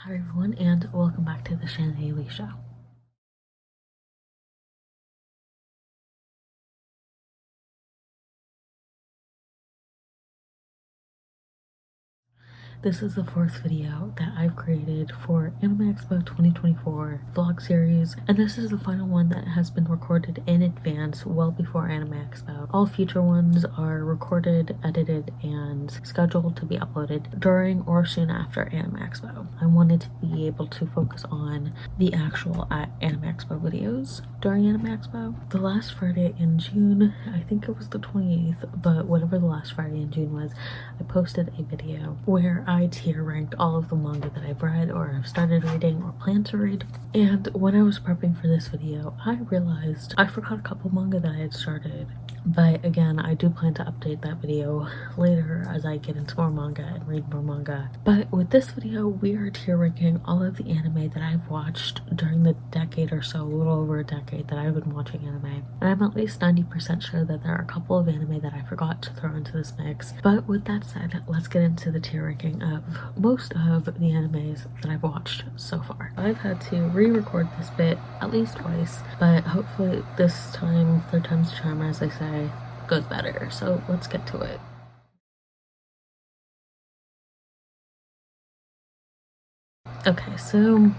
Hi everyone, and welcome back to the Shannon Haley Show. This is the fourth video that I've created for Anime Expo 2024 vlog series, and this is the final one that has been recorded in advance well before Anime Expo. All future ones are recorded, edited, and scheduled to be uploaded during or soon after Anime Expo. I wanted to be able to focus on the actual Anime Expo videos during Anime Expo. The last Friday in June, I think it was the 28th, but whatever the last Friday in June was, I posted a video where I tier ranked all of the manga that I've read or have started reading or plan to read. And when I was prepping for this video, I realized I forgot a couple manga that I had started. But again, I do plan to update that video later as I get into more manga and read more manga. But with this video, we are tier ranking all of the anime that I've watched during the decade or so, a little over a decade that I've been watching anime. And I'm at least 90% sure that there are a couple of anime that I forgot to throw into this mix. But with that said, let's get into the tier ranking of most of the animes that I've watched so far. I've had to re-record this bit at least twice, but hopefully this time, third time's the charm, as they say, goes better. So let's get to it. Okay, so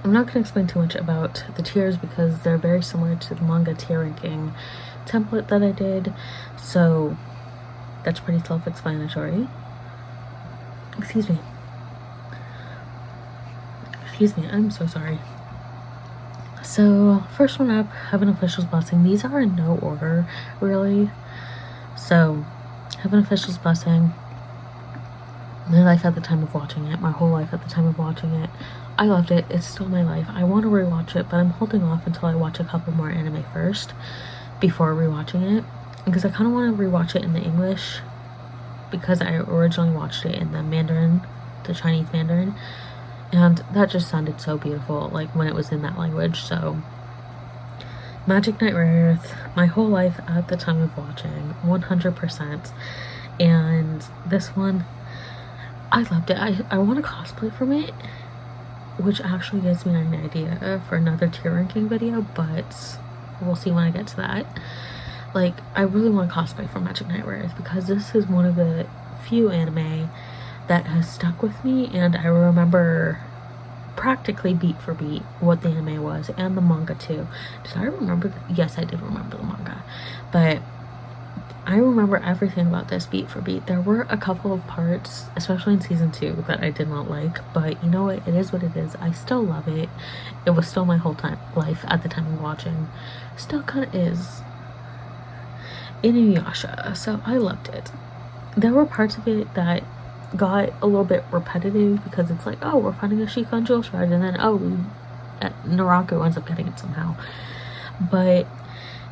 I'm not going to explain too much about the tiers because they're very similar to the manga tier ranking template that I did, so that's pretty self-explanatory. Excuse me, I'm so sorry. So first one up, Heaven Official's Blessing. These are in no order really. So Heaven Official's Blessing, my life at the time of watching it, my whole life at the time of watching it, I loved it. It's still my life. I want to rewatch it, but I'm holding off until I watch a couple more anime first before rewatching it, because I kind of want to rewatch it in the English because I originally watched it in the Mandarin, the Chinese Mandarin, and that just sounded so beautiful, like when it was in that language. So Magic Knight Rayearth, my whole life at the time of watching, 100%. And this one, I loved it. I want to cosplay from it, which actually gives me an idea for another tier ranking video, but we'll see when I get to that. Like, I really want to cosplay from Magic Knight Rayearth because this is one of the few anime that has stuck with me, and I remember practically beat for beat what the anime was, and the manga too. Did I remember yes, I did remember the manga, but I remember everything about this beat for beat. There were a couple of parts, especially in season 2, that I did not like, but you know what, it is what it is. I still love it. It was still my whole life at the time of watching. Still kind of is. Inuyasha, so I loved it. There were parts of it that got a little bit repetitive because it's like, oh, we're finding a Sheik on Jewel Shard, and then Narako ends up getting it somehow. But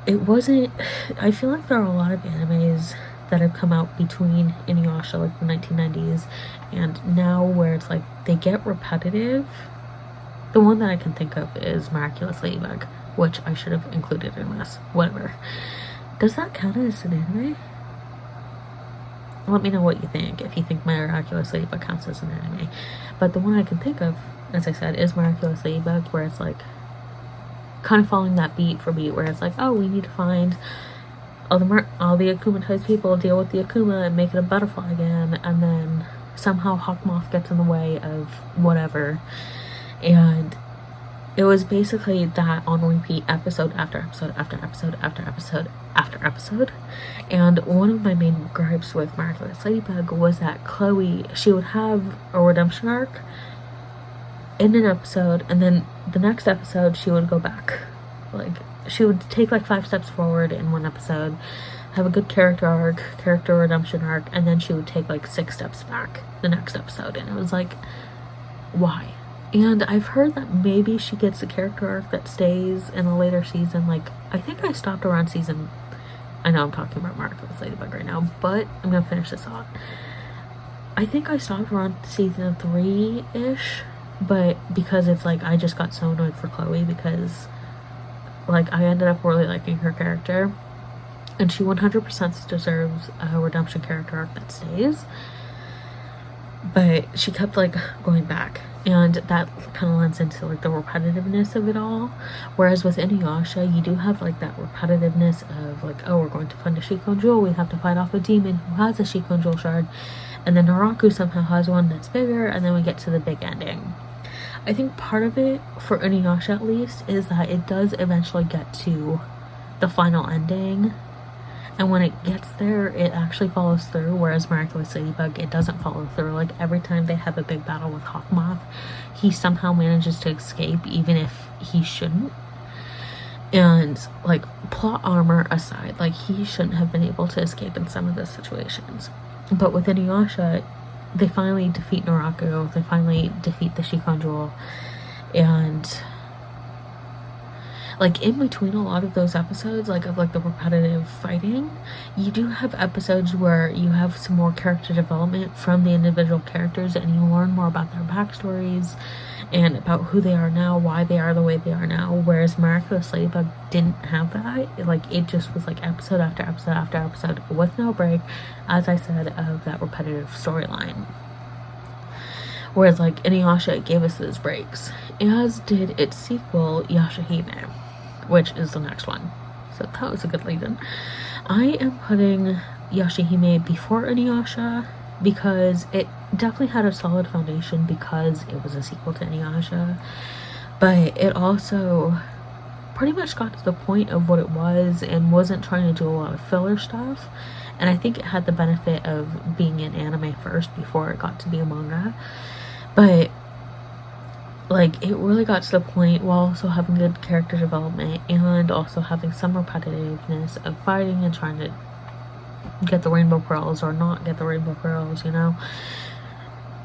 it wasn't, I feel like there are a lot of animes that have come out between Inuyasha, like the 1990s, and now where it's like they get repetitive. The one that I can think of is Miraculous Ladybug, which I should have included in this. Whatever. Does that count as an anime? Let me know what you think, if you think Miraculous Ladybug counts as an anime. But the one I can think of, as I said, is Miraculous Ladybug, where it's like kind of following that beat for beat, where it's like, oh, we need to find all the Akumatized people, deal with the Akuma and make it a butterfly again, and then somehow Hawkmoth gets in the way of whatever. And it was basically that on repeat, episode after episode after episode after episode after episode. And one of my main gripes with Miraculous Ladybug was that Chloe, she would have a redemption arc in an episode, and then the next episode she would go back. Like, she would take like 5 steps forward in one episode, have a good character arc, character redemption arc, and then she would take like 6 steps back the next episode. And it was like, why? And I've heard that maybe she gets a character arc that stays in a later season. Like, I think I stopped around season, I know I'm talking about Miraculous Ladybug right now, but I'm gonna finish this off. I think I stopped around season 3-ish, but because it's like I just got so annoyed for Chloe because like I ended up really liking her character, and she 100% deserves a redemption character arc that stays. But she kept like going back and that kind of lends into like the repetitiveness of it all. Whereas with Inuyasha, you do have like that repetitiveness of like, oh, we're going to find a Shikon Jewel, we have to fight off a demon who has a Shikon Jewel shard, and then Naraku somehow has one that's bigger, and then we get to the big ending. I think part of it, for Inuyasha at least, is that it does eventually get to the final ending, and when it gets there, it actually follows through, whereas Miraculous Ladybug, it doesn't follow through. Like, every time they have a big battle with Hawkmoth, he somehow manages to escape, even if he shouldn't. And, like, plot armor aside, like, he shouldn't have been able to escape in some of those situations. But with Inuyasha, they finally defeat Naraku, they finally defeat the Shikon Jewel, and like in between a lot of those episodes, like of like the repetitive fighting, you do have episodes where you have some more character development from the individual characters, and you learn more about their backstories and about who they are now, why they are the way they are now. Whereas Miraculous Ladybug didn't have that. Like, it just was like episode after episode after episode with no break, as I said, of that repetitive storyline. Whereas like Inuyasha, it gave us those breaks, as did its sequel, Yashahime, which is the next one. So that was a good lead-in. I am putting Yashahime before Inuyasha because it definitely had a solid foundation because it was a sequel to Inuyasha, but it also pretty much got to the point of what it was and wasn't trying to do a lot of filler stuff. And I think it had the benefit of being an anime first before it got to be a manga. But like, it really got to the point while also having good character development and also having some repetitiveness of fighting and trying to get the rainbow pearls or not get the rainbow pearls, you know.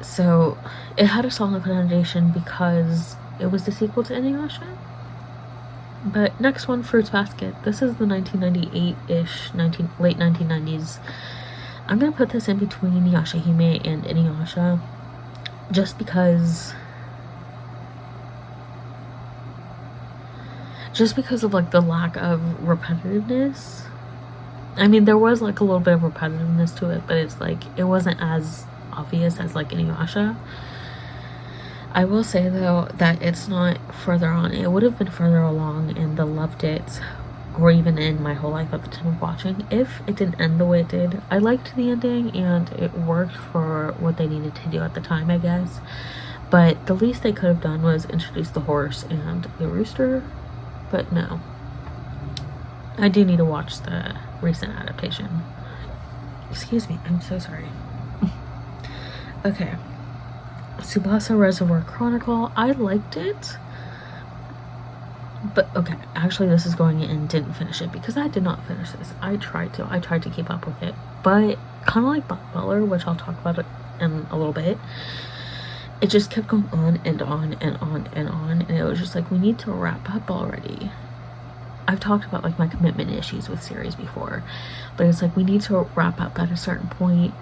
So it had a solid foundation because it was the sequel to Inuyasha. But next one, Fruits Basket. This is the 1998-ish, late 1990s. I'm gonna put this in between Yashahime and Inuyasha just because of like the lack of repetitiveness. I mean, there was like a little bit of repetitiveness to it, but it's like it wasn't as obvious as like Inuyasha. I will say though that it's not further on. It would have been further along in the Loved It, or even in My Whole Life at the time of watching, if it didn't end the way it did. I liked the ending and it worked for what they needed to do at the time, I guess. But the least they could have done was introduce the horse and the rooster. But no, I do need to watch the recent adaptation. Excuse me, I'm so sorry. Okay, Tsubasa Reservoir Chronicle. I liked it, but okay, actually this is going in, didn't finish it because I did not finish this. I tried to keep up with it, but kind of like Black Butler, which I'll talk about it in a little bit, it just kept going on and on and on and on, and it was just like, we need to wrap up already. I've talked about like my commitment issues with series before, but it's like we need to wrap up at a certain point,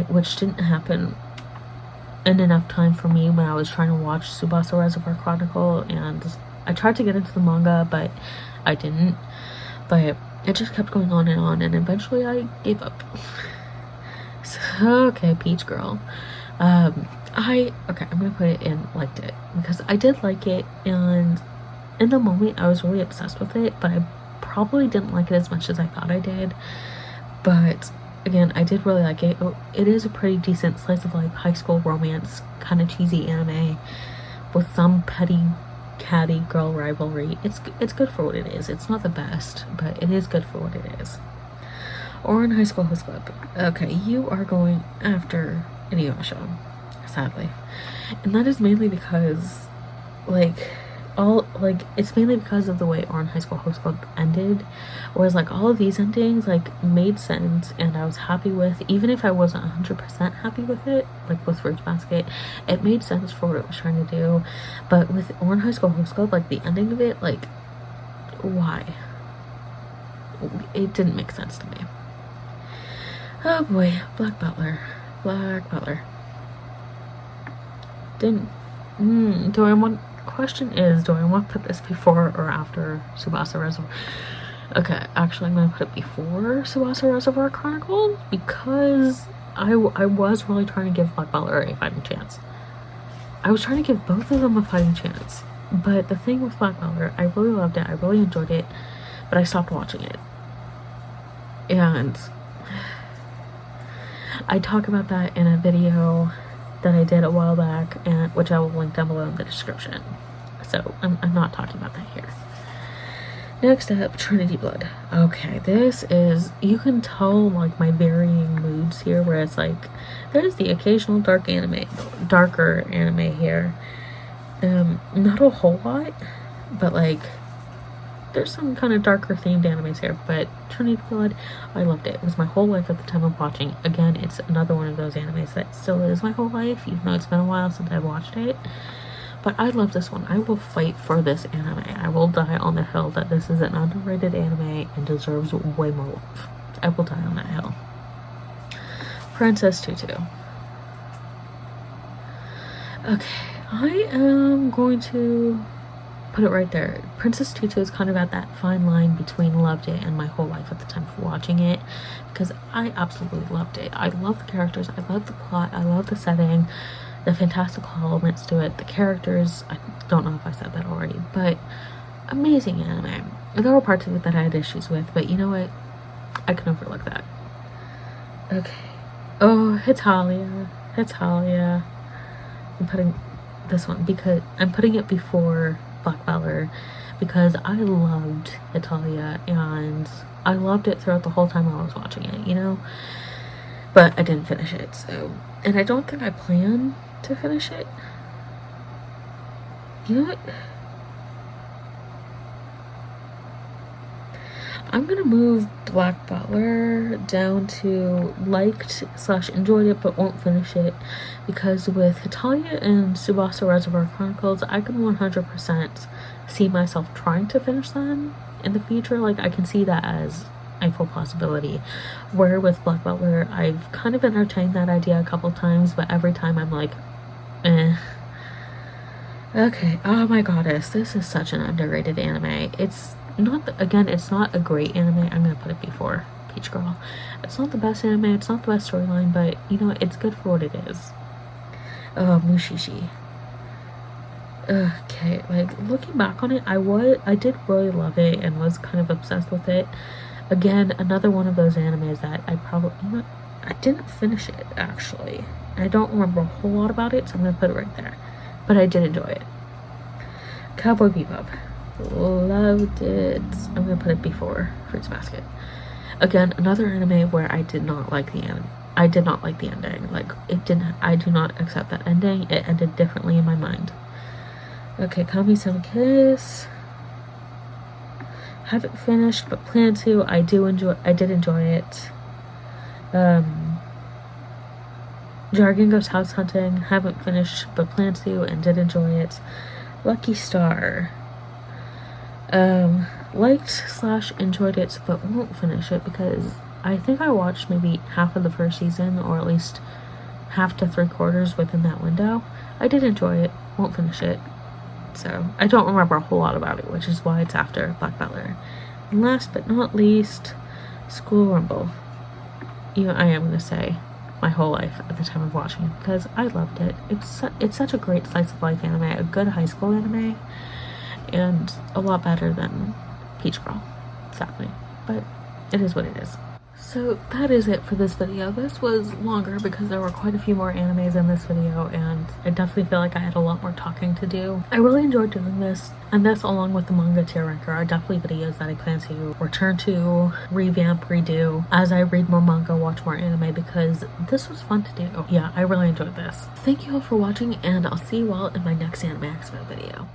which didn't happen in enough time for me when I was trying to watch Tsubasa Reservoir Chronicle, and I tried to get into the manga, but I didn't. But it just kept going on, and eventually I gave up. So, okay, Peach Girl. I'm gonna put it in liked it because I did like it, and in the moment I was really obsessed with it, but I probably didn't like it as much as I thought I did. But again, I did really like it. It is a pretty decent slice of life high school romance, kind of cheesy anime with some petty catty girl rivalry. It's good for what it is. It's not the best, but it is good for what it is. Ouran High School Host Club. Okay, you are going after Inuyasha, sadly, and that is mainly because it's mainly because of the way Ouran High School Host Club ended, whereas like all of these endings like made sense and I was happy with, even if I wasn't 100% happy with it, like with Fruits Basket, it made sense for what it was trying to do. But with Ouran High School Host Club, like the ending of it, like why? It didn't make sense to me. Oh boy, Black Butler. Question is, do I want to put this before or after Tsubasa Reservoir? Okay, actually I'm going to put it before Tsubasa Reservoir Chronicles because I was really trying to give Black Butler a fighting chance. I was trying to give both of them a fighting chance. But the thing with Black Butler, I really loved it. I really enjoyed it. But I stopped watching it. And I talk about that in a video that I did a while back, and which I will link down below in the description. So I'm not talking about that here. Next up, Trinity Blood. Okay, this is, you can tell like my varying moods here, where it's like there's the occasional darker anime here. Not a whole lot, but like there's some kind of darker themed animes here. But Trinity Blood, I loved it. It was my whole life at the time of watching. Again, it's another one of those animes that still is my whole life, even though it's been a while since I watched it. But I love this one. I will fight for this anime. I will die on the hill that this is an underrated anime and deserves way more love. I will die on that hill. Princess Tutu. Okay, I am going to put it right there. Princess Tutu is kind of at that fine line between loved it and my whole life at the time for watching it, because I absolutely loved it. I love the characters, I love the plot, I love the setting, the fantastical elements to it, the characters. I don't know if I said that already, but amazing anime. There were parts of it that I had issues with, but you know what? I can overlook that. Okay. Oh, Hitalia. I'm putting this one because I'm putting it before Black Butler because I loved Hitalia and I loved it throughout the whole time I was watching it, you know? But I didn't finish it, so. And I don't think I plan to finish it. You know what? I'm gonna move Black Butler down to liked / enjoyed it but won't finish it, because with Hitalia and Tsubasa Reservoir Chronicles, I can 100% see myself trying to finish them in the future. Like, I can see that as a full possibility. Where with Black Butler, I've kind of entertained that idea a couple times, but every time I'm like, eh. Okay, oh my goddess, this is such an underrated anime. It's not, again, it's not a great anime. I'm gonna put it before Peach Girl. It's not the best anime, it's not the best storyline, but you know, it's good for what it is. Oh, Mushishi. Okay, like, looking back on it, I did really love it and was kind of obsessed with it. Again, another one of those animes that I probably, you know, I didn't finish it, actually. I don't remember a whole lot about it, so I'm gonna put it right there. But I did enjoy it. Cowboy Bebop. Loved it. I'm gonna put it before Fruits Basket. Again, another anime where I did not like the end. I did not like the ending. Like, it didn't, I do not accept that ending. It ended differently in my mind. Okay, Kami-sama Kiss. Haven't finished, but plan to. I did enjoy it. Jargon Goes House Hunting. Haven't finished, but plan to, and did enjoy it. Lucky Star. Liked / enjoyed it, but won't finish it because I think I watched maybe half of the first season, or at least half to 3/4 within that window. I did enjoy it, won't finish it. So I don't remember a whole lot about it, which is why it's after Black Butler. And last but not least, School Rumble. Even I am gonna say my whole life at the time of watching it because I loved it. It's such a great slice of life anime, a good high school anime, and a lot better than Peach Girl, sadly. But it is what it is. So that is it for this video. This was longer because there were quite a few more animes in this video, and I definitely feel like I had a lot more talking to do. I really enjoyed doing this, and this along with the manga tier ranker are definitely videos that I plan to return to, revamp, redo as I read more manga, watch more anime, because this was fun to do. Yeah, I really enjoyed this. Thank you all for watching, and I'll see you all in my next Anime Expo video.